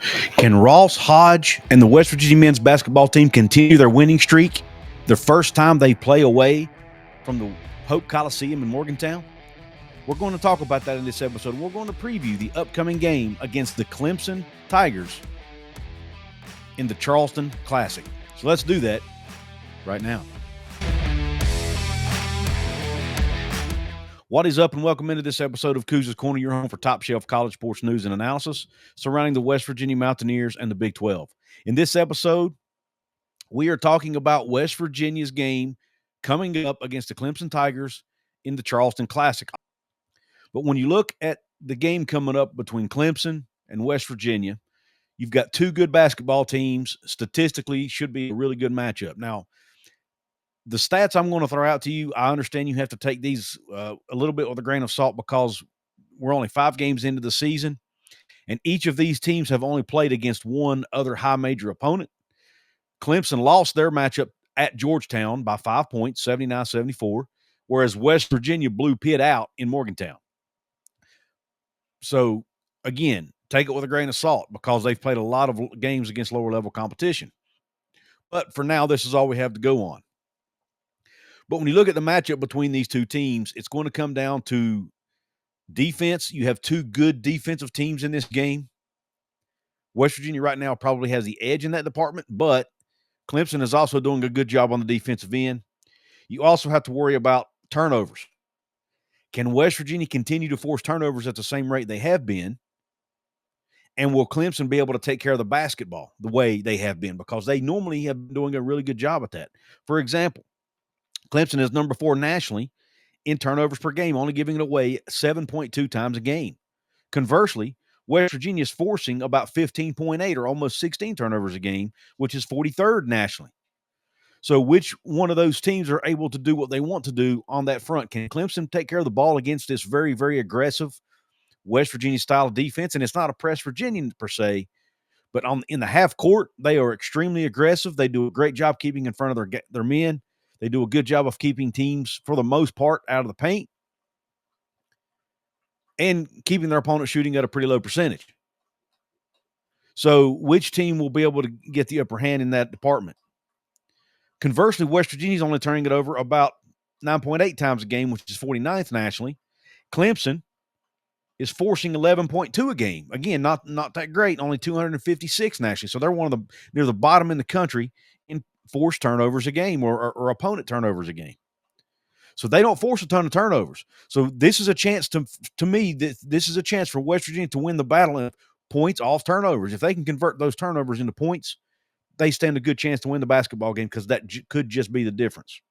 Can Ross Hodge and the West Virginia men's basketball team continue their winning streak the first time they play away from the Hope Coliseum in Morgantown? We're going to talk about that in this episode. We're going to preview the upcoming game against the Clemson Tigers in the Charleston Classic. So let's do that right now. What is up, and welcome into this episode of Couz's Corner, your home for top-shelf college sports news and analysis surrounding the West Virginia Mountaineers and the Big 12. In this episode, we are talking about West Virginia's game coming up against the Clemson Tigers in the Charleston Classic. But when you look at the game coming up between Clemson and West Virginia, you've got two good basketball teams. Statistically, should be a really good matchup. Now, the stats I'm going to throw out to you, I understand you have to take these a little bit with a grain of salt because we're only 5 games into the season, and each of these teams have only played against one other high major opponent. Clemson lost their matchup at Georgetown by 5 points, 79-74, whereas West Virginia blew Pitt out in Morgantown. So, again, take it with a grain of salt because they've played a lot of games against lower-level competition. But for now, this is all we have to go on. But when you look at the matchup between these two teams, it's going to come down to defense. You have two good defensive teams in this game. West Virginia right now probably has the edge in that department, but Clemson is also doing a good job on the defensive end. You also have to worry about turnovers. Can West Virginia continue to force turnovers at the same rate they have been? And will Clemson be able to take care of the basketball the way they have been? Because they normally have been doing a really good job at that. For example, Clemson is number 4 nationally in turnovers per game, only giving it away 7.2 times a game. Conversely, West Virginia is forcing about 15.8 or almost 16 turnovers a game, which is 43rd nationally. So which one of those teams are able to do what they want to do on that front? Can Clemson take care of the ball against this very, very aggressive West Virginia style of defense? And it's not a press Virginian per se, but in the half court, they are extremely aggressive. They do a great job keeping in front of their men. They do a good job of keeping teams, for the most part, out of the paint and keeping their opponent shooting at a pretty low percentage. So which team will be able to get the upper hand in that department? Conversely, West Virginia is only turning it over about 9.8 times a game, which is 49th nationally. Clemson is forcing 11.2 a game. Again, not that great, only 256 nationally. So they're near the bottom in the country in forced turnovers a game or opponent turnovers a game. So they don't force a ton of turnovers. So this is a chance to me, this is a chance for West Virginia to win the battle in points off turnovers. If they can convert those turnovers into points, they stand a good chance to win the basketball game because that could just be the difference.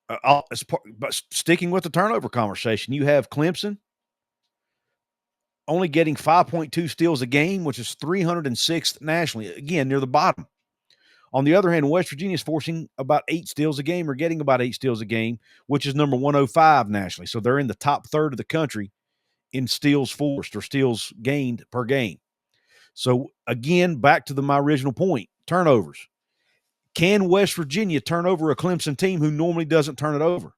But sticking with the turnover conversation, you have Clemson only getting 5.2 steals a game, which is 306th nationally, again, near the bottom. On the other hand, West Virginia is forcing about 8 steals a game or getting about 8 steals a game, which is number 105 nationally. So they're in the top third of the country in steals forced or steals gained per game. So, again, back to my original point, turnovers. Can West Virginia turn over a Clemson team who normally doesn't turn it over?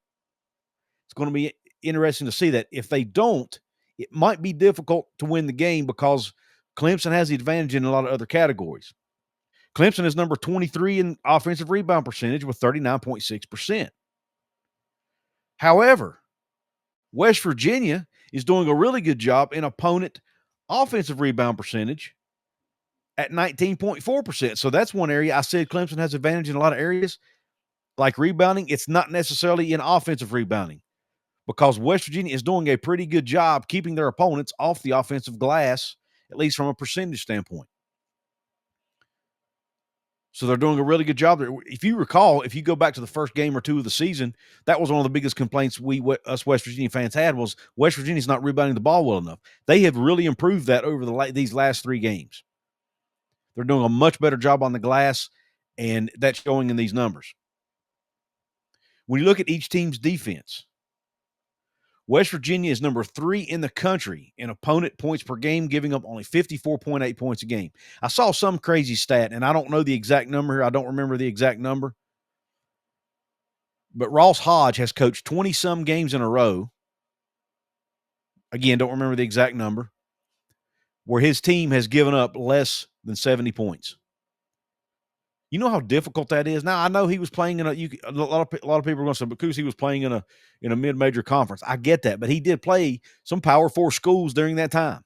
It's going to be interesting to see that. If they don't, it might be difficult to win the game because Clemson has the advantage in a lot of other categories. Clemson is number 23 in offensive rebound percentage with 39.6%. However, West Virginia is doing a really good job in opponent offensive rebound percentage at 19.4%. So that's one area I said Clemson has advantage in a lot of areas. Like rebounding, it's not necessarily in offensive rebounding because West Virginia is doing a pretty good job keeping their opponents off the offensive glass, at least from a percentage standpoint. So they're doing a really good job there. If you recall, if you go back to the first game or two of the season, that was one of the biggest complaints us West Virginia fans had was West Virginia's not rebounding the ball well enough. They have really improved that over these last 3 games. They're doing a much better job on the glass, and that's showing in these numbers. When you look at each team's defense, West Virginia is number 3 in the country in opponent points per game, giving up only 54.8 points a game. I saw some crazy stat, and I don't know the exact number here. I don't remember the exact number. But Ross Hodge has coached 20-some games in a row. Again, don't remember the exact number. where his team has given up less than 70 points. You know how difficult that is. Now I know he was playing in a lot of people are going to say because he was playing in a mid-major conference. I get that, but he did play some Power 4 schools during that time.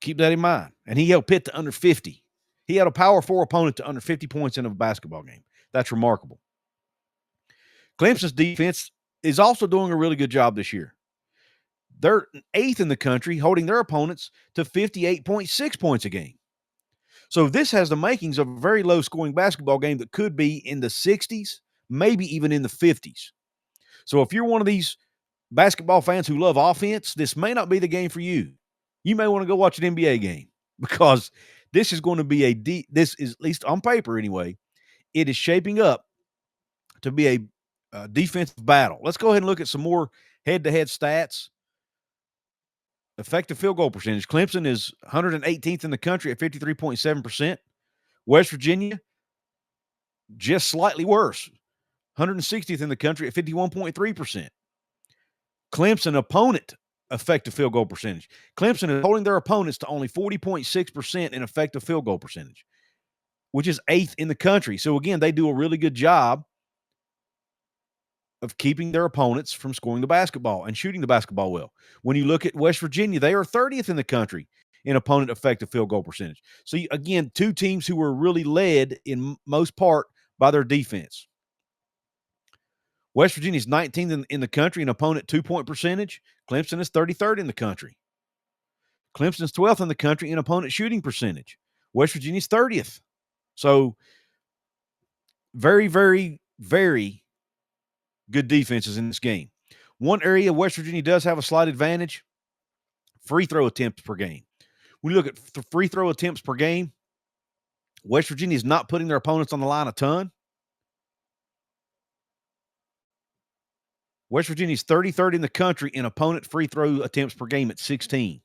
Keep that in mind. And he held Pitt to under 50. He had a Power 4 opponent to under 50 points in a basketball game. That's remarkable. Clemson's defense is also doing a really good job this year. They're 8th in the country, holding their opponents to 58.6 points a game. So this has the makings of a very low-scoring basketball game that could be in the 60s, maybe even in the 50s. So if you're one of these basketball fans who love offense, this may not be the game for you. You may want to go watch an NBA game because this is going to be this is, at least on paper anyway, it is shaping up to be a defensive battle. Let's go ahead and look at some more head-to-head stats. Effective field goal percentage. Clemson is 118th in the country at 53.7%. West Virginia, just slightly worse, 160th in the country at 51.3%. Clemson opponent effective field goal percentage. Clemson is holding their opponents to only 40.6% in effective field goal percentage, which is 8th in the country. So, again, they do a really good job of keeping their opponents from scoring the basketball and shooting the basketball well. When you look at West Virginia, they are 30th in the country in opponent effective field goal percentage. So, again, two teams who were really led in most part by their defense. West Virginia is 19th in the country in opponent two-point percentage. Clemson is 33rd in the country. Clemson is 12th in the country in opponent shooting percentage. West Virginia is 30th. So, very, very, very good defenses in this game. One area West Virginia does have a slight advantage, free throw attempts per game. When you look at free throw attempts per game, West Virginia is not putting their opponents on the line a ton. West Virginia is 33rd in the country in opponent free throw attempts per game at 16.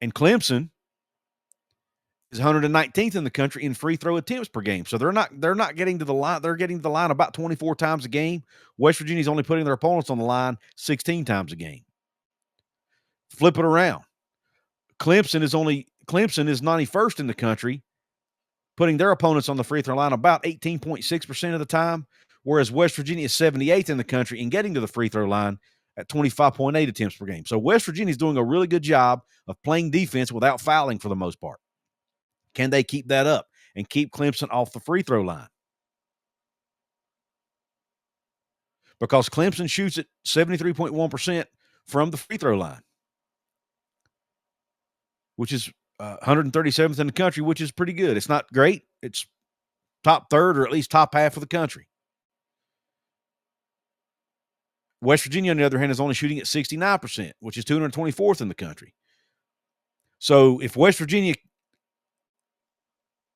And Clemson is 119th in the country in free throw attempts per game. So they're not getting to the line. They're getting to the line about 24 times a game. West Virginia is only putting their opponents on the line 16 times a game. Flip it around. Clemson is 91st in the country, putting their opponents on the free throw line about 18.6% of the time, whereas West Virginia is 78th in the country in getting to the free throw line at 25.8 attempts per game. So West Virginia is doing a really good job of playing defense without fouling for the most part. Can they keep that up and keep Clemson off the free throw line? Because Clemson shoots at 73.1% from the free throw line, which is 137th in the country, which is pretty good. It's not great. It's top third or at least top half of the country. West Virginia, on the other hand, is only shooting at 69%, which is 224th in the country. So if West Virginia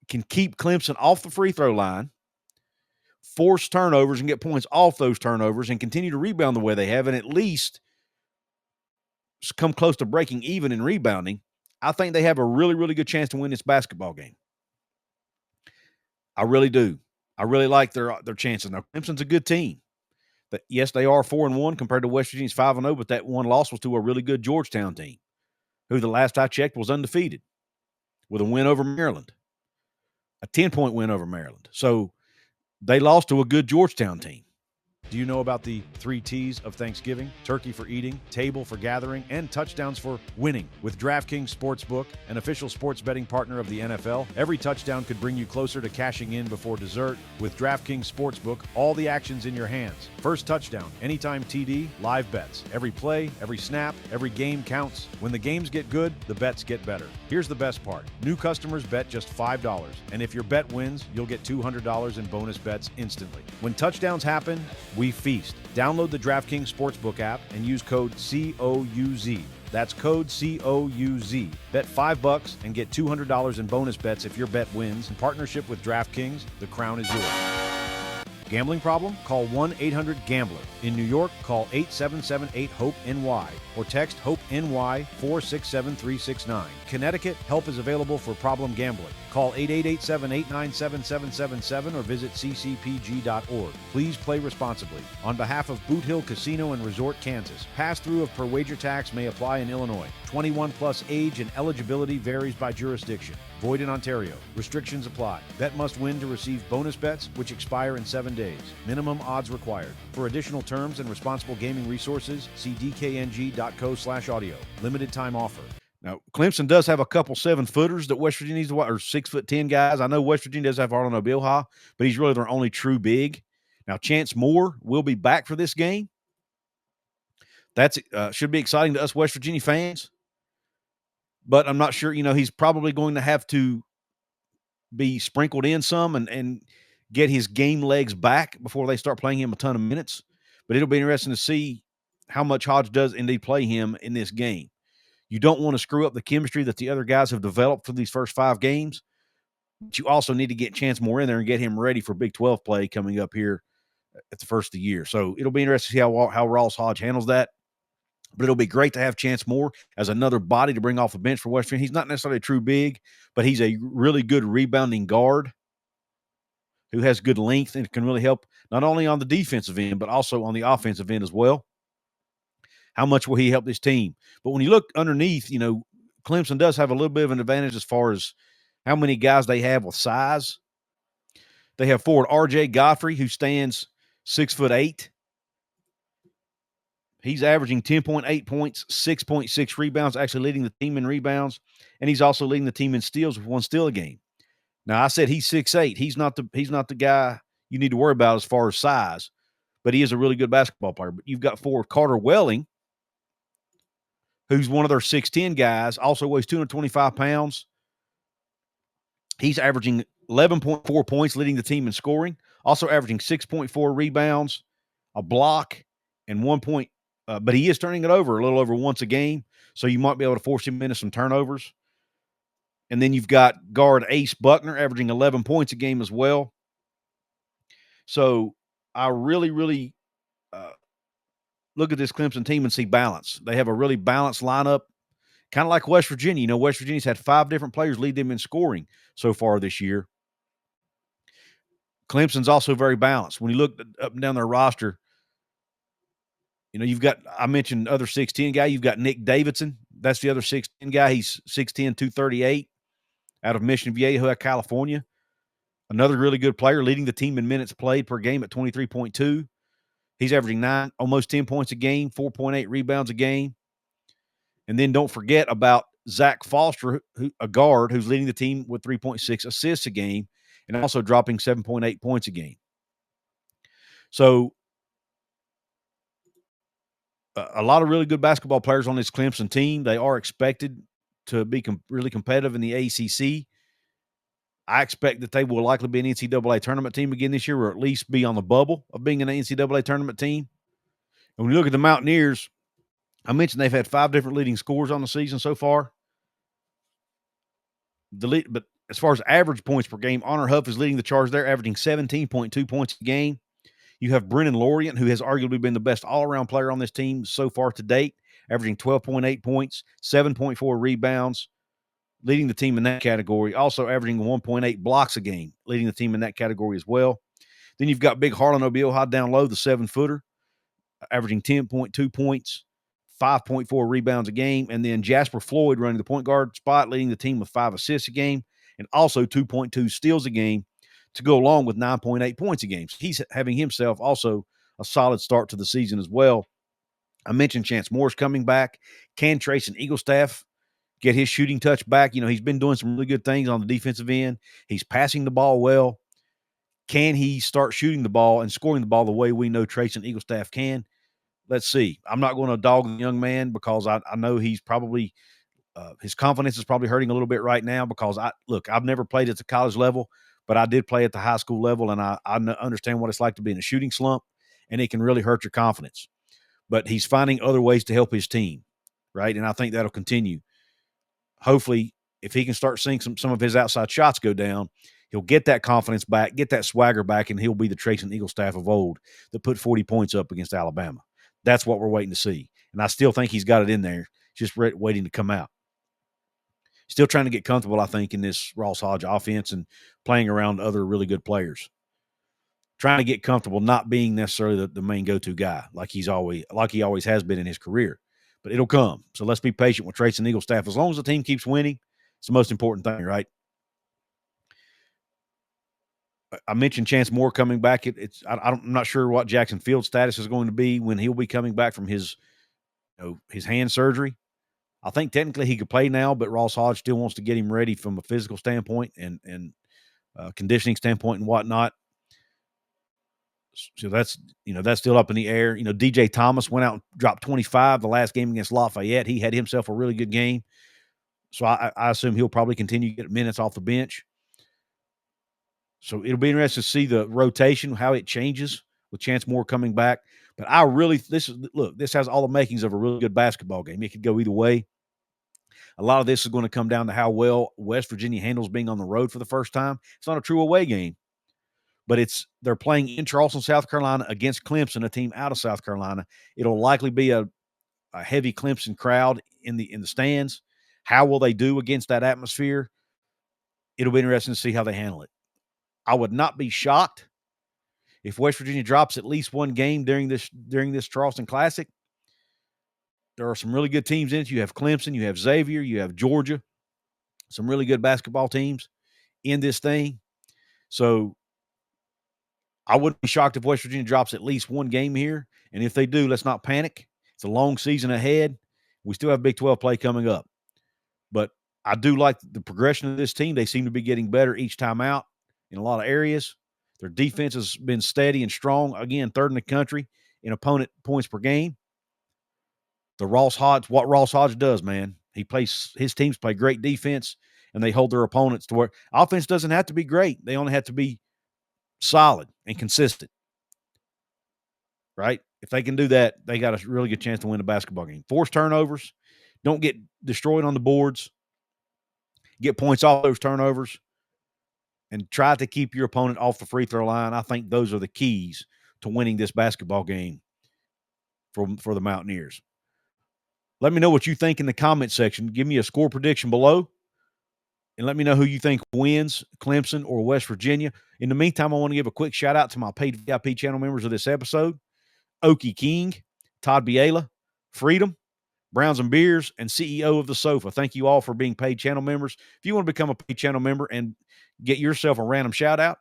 can keep Clemson off the free throw line, force turnovers and get points off those turnovers and continue to rebound the way they have and at least come close to breaking even in rebounding, I think they have a really, really good chance to win this basketball game. I really do. I really like their chances. Now, Clemson's a good team. Yes, they are 4-1 compared to West Virginia's 5-0, but that one loss was to a really good Georgetown team, who the last I checked was undefeated with a win over Maryland, a 10-point win over Maryland. So they lost to a good Georgetown team. Do you know about the 3 T's of Thanksgiving? Turkey for eating, table for gathering, and touchdowns for winning. With DraftKings Sportsbook, an official sports betting partner of the NFL, every touchdown could bring you closer to cashing in before dessert. With DraftKings Sportsbook, all the action's in your hands. First touchdown, anytime TD, live bets. Every play, every snap, every game counts. When the games get good, the bets get better. Here's the best part. New customers bet just $5, and if your bet wins, you'll get $200 in bonus bets instantly. When touchdowns happen, we feast. Download the DraftKings Sportsbook app and use code COUZ. That's code COUZ. Bet $5 and get $200 in bonus bets if your bet wins. In partnership with DraftKings, the crown is yours. Gambling problem? Call 1-800-GAMBLER. In New York, call 877-8-HOPE-NY or text HOPE-NY 467-369. Connecticut, help is available for problem gambling. Call 888-789-7777 or visit ccpg.org. Please play responsibly. On behalf of Boot Hill Casino and Resort, Kansas, pass-through of per wager tax may apply in Illinois. 21 plus age and eligibility varies by jurisdiction. Void in Ontario. Restrictions apply. Bet must win to receive bonus bets, which expire in 7 days. Minimum odds required. For additional terms and responsible gaming resources, see dkng.co/audio. Limited time offer. Now, Clemson does have a couple 7-footers that West Virginia needs to watch, or 6'10" guys. I know West Virginia does have Arlen Obilha, but he's really their only true big. Now, Chance Moore will be back for this game. That's should be exciting to us West Virginia fans. But I'm not sure, he's probably going to have to be sprinkled in some and get his game legs back before they start playing him a ton of minutes. But it'll be interesting to see how much Hodge does indeed play him in this game. You don't want to screw up the chemistry that the other guys have developed for these first 5 games. But you also need to get Chance Moore in there and get him ready for Big 12 play coming up here at the first of the year. So it'll be interesting to see how Ross Hodge handles that. But it'll be great to have Chance Moore as another body to bring off the bench for West Virginia. He's not necessarily a true big, but he's a really good rebounding guard who has good length and can really help not only on the defensive end, but also on the offensive end as well. How much will he help this team? But when you look underneath, Clemson does have a little bit of an advantage as far as how many guys they have with size. They have forward R.J. Godfrey, who stands 6'8". He's averaging 10.8 points, 6.6 rebounds, actually leading the team in rebounds, and he's also leading the team in steals with 1 steal a game. Now, I said he's 6'8". He's not the guy you need to worry about as far as size, but he is a really good basketball player. But you've got forward Carter Welling, who's one of their 6'10" guys, also weighs 225 pounds. He's averaging 11.4 points, leading the team in scoring, also averaging 6.4 rebounds, a block, and 1 point. But he is turning it over a little over once a game, so you might be able to force him into some turnovers. And then you've got guard Ace Buckner averaging 11 points a game as well. So I really, really look at this Clemson team and see balance. They have a really balanced lineup, kind of like West Virginia. West Virginia's had 5 different players lead them in scoring so far this year. Clemson's also very balanced. When you look up and down their roster, you've got, I mentioned other 6'10" guy. You've got Nick Davidson. That's the other 6'10" guy. He's 6'10", 238 out of Mission Viejo, California. Another really good player, leading the team in minutes played per game at 23.2. He's averaging almost 10 points a game, 4.8 rebounds a game. And then don't forget about Zach Foster, a guard who's leading the team with 3.6 assists a game and also dropping 7.8 points a game. So a lot of really good basketball players on this Clemson team. They are expected to be really competitive in the ACC. I expect that they will likely be an NCAA tournament team again this year, or at least be on the bubble of being an NCAA tournament team. And when you look at the Mountaineers, I mentioned they've had 5 different leading scorers on the season so far. But as far as average points per game, Honor Huff is leading the charge there, averaging 17.2 points a game. You have Brennan Lorient, who has arguably been the best all-around player on this team so far to date, averaging 12.8 points, 7.4 rebounds, leading the team in that category, also averaging 1.8 blocks a game, leading the team in that category as well. Then you've got big Harlan Obilha down low, the 7-footer, averaging 10.2 points, 5.4 rebounds a game, and then Jasper Floyd running the point guard spot, leading the team with 5 assists a game, and also 2.2 steals a game to go along with 9.8 points a game. So he's having himself also a solid start to the season as well. I mentioned Chance Moore's coming back. Can Trayson Eaglestaff get his shooting touch back? He's been doing some really good things on the defensive end. He's passing the ball well. Can he start shooting the ball and scoring the ball the way we know Trayson Eaglestaff can? Let's see. I'm not going to dog the young man because I know he's probably his confidence is probably hurting a little bit right now because I've never played at the college level, but I did play at the high school level, and I understand what it's like to be in a shooting slump, and it can really hurt your confidence. But he's finding other ways to help his team, right? And I think that'll continue. Hopefully, if he can start seeing some of his outside shots go down, He'll get that confidence back, get that swagger back, and he'll be the Trace and Eagle staff of old that put 40 points up against Alabama. That's what we're waiting to see. And I still think he's got it in there, just waiting to come out. Still trying to get comfortable, I think, in this Ross Hodge offense and playing around other really good players. Trying to get comfortable not being necessarily the main go-to guy like he always has been in his career. But it'll come. So let's be patient with Trace and Eagle staff. As long as the team keeps winning, it's the most important thing, right? I mentioned Chance Moore coming back. I'm not sure what Jackson Field's status is going to be when he'll be coming back from his hand surgery. I think technically he could play now, but Ross Hodge still wants to get him ready from a physical standpoint and conditioning standpoint and whatnot. So that's still up in the air. DJ Thomas went out and dropped 25 the last game against Lafayette. He had himself a really good game. So I assume he'll probably continue to get minutes off the bench. So it'll be interesting to see the rotation, how it changes with Chance Moore coming back. But this has all the makings of a really good basketball game. It could go either way. A lot of this is going to come down to how well West Virginia handles being on the road for the first time. It's not a true away game, but they're playing in Charleston, South Carolina against Clemson, a team out of South Carolina. It'll likely be a heavy Clemson crowd in the stands. How will they do against that atmosphere? It'll be interesting to see how they handle it. I would not be shocked if West Virginia drops at least one game during this Charleston Classic. There are some really good teams in it. You have Clemson, you have Xavier, you have Georgia, some really good basketball teams in this thing. So I wouldn't be shocked if West Virginia drops at least one game here. And if they do, let's not panic. It's a long season ahead. We still have Big 12 play coming up. But I do like the progression of this team. They seem to be getting better each time out in a lot of areas. Their defense has been steady and strong. Again, third in the country in opponent points per game. What Ross Hodge does, man, his teams play great defense, and they hold their opponents to where offense doesn't have to be great. They only have to be solid and consistent, right? If they can do that, they got a really good chance to win a basketball game. Force turnovers. Don't get destroyed on the boards. Get points off those turnovers and try to keep your opponent off the free throw line. I think those are the keys to winning this basketball game for the Mountaineers. Let me know what you think in the comment section. Give me a score prediction below. And let me know who you think wins, Clemson or West Virginia. In the meantime, I want to give a quick shout-out to my paid VIP channel members of this episode. Okie King, Todd Biela, Freedom, Browns and Beers, and CEO of The Sofa. Thank you all for being paid channel members. If you want to become a paid channel member and get yourself a random shout-out,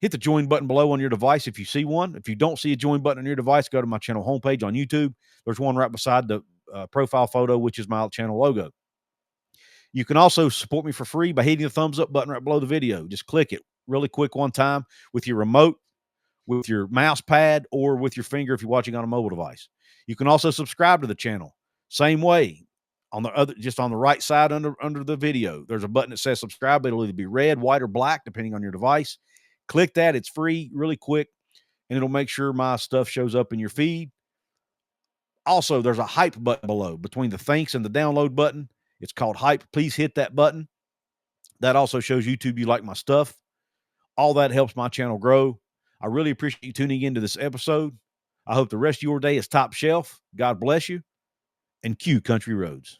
hit the join button below on your device if you see one. If you don't see a join button on your device, go to my channel homepage on YouTube. There's one right beside the profile photo, which is my channel logo. You can also support me for free by hitting the thumbs up button right below the video. Just click it really quick one time with your remote, with your mouse pad, or with your finger if you're watching on a mobile device. You can also subscribe to the channel. Same way. Just on the right side under the video, there's a button that says subscribe. It'll either be red, white, or black, depending on your device. Click that. It's free, really quick, and it'll make sure my stuff shows up in your feed. Also, there's a hype button below between the thanks and the download button. It's called hype. Please hit that button. That also shows YouTube you like my stuff. All that helps my channel grow. I really appreciate you tuning into this episode. I hope the rest of your day is top shelf. God bless you. And cue Country Roads.